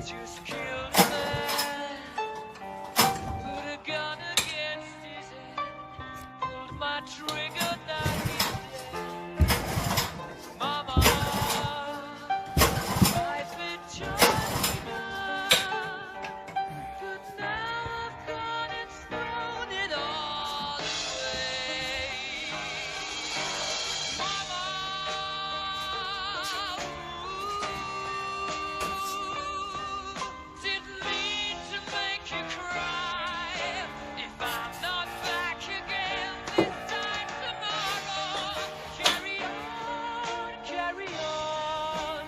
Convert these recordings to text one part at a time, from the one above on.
just killed a man. Put a gun against his head. Pulled my trigger, now he's dead. Mama, life had just begun. But now I've gone and thrown it all away. Mama, didn't mean to make you cry. If I'm not back again this time tomorrow, carry on,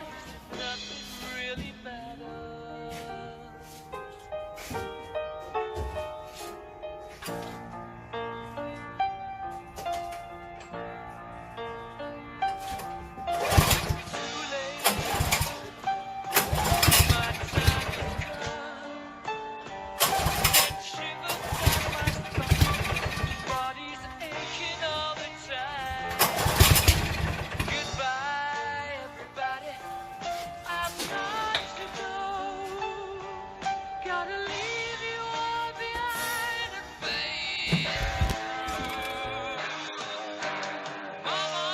nothing really matters. Too late, my time has come. And shivers down my spine, body's aching all the time. Goodbye, everybody, I've got to go. Gotta leave you all behind and fade through. Mama,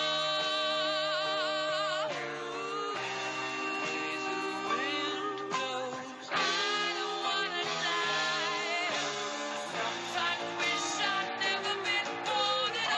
as the wind blows, I don't wanna die. I sometimes wish I'd never been born at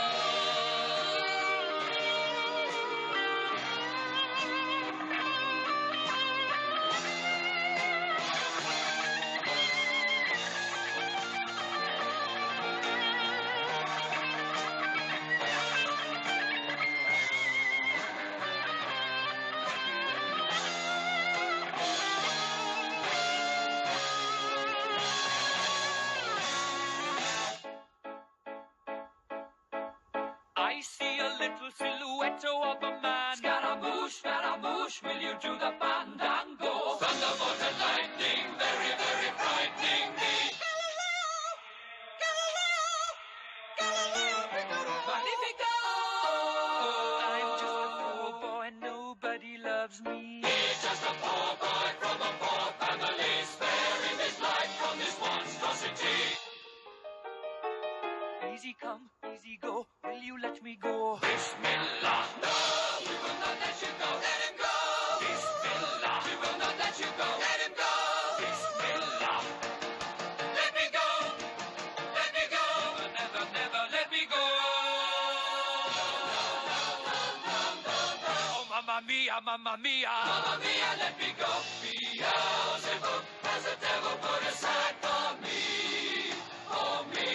I see a little silhouette of a man. Scaramouche, will you do the fandango? Thunderbolt and lightning, very, very frightening me. Magnifico! I'm just a poor boy, nobody loves me. He's just a poor boy from a poor family, sparing his life from this monstrosity. Easy come, easy go, will you let me go? Bismillah, no, we will not let you go, let him go. Bismillah, we will not let you go, let him go. Bismillah, let me go, never, never let me go. Oh, mamma mia, mamma mia, mamma mia, let me go. Beelzebub has the devil put aside for me, for me.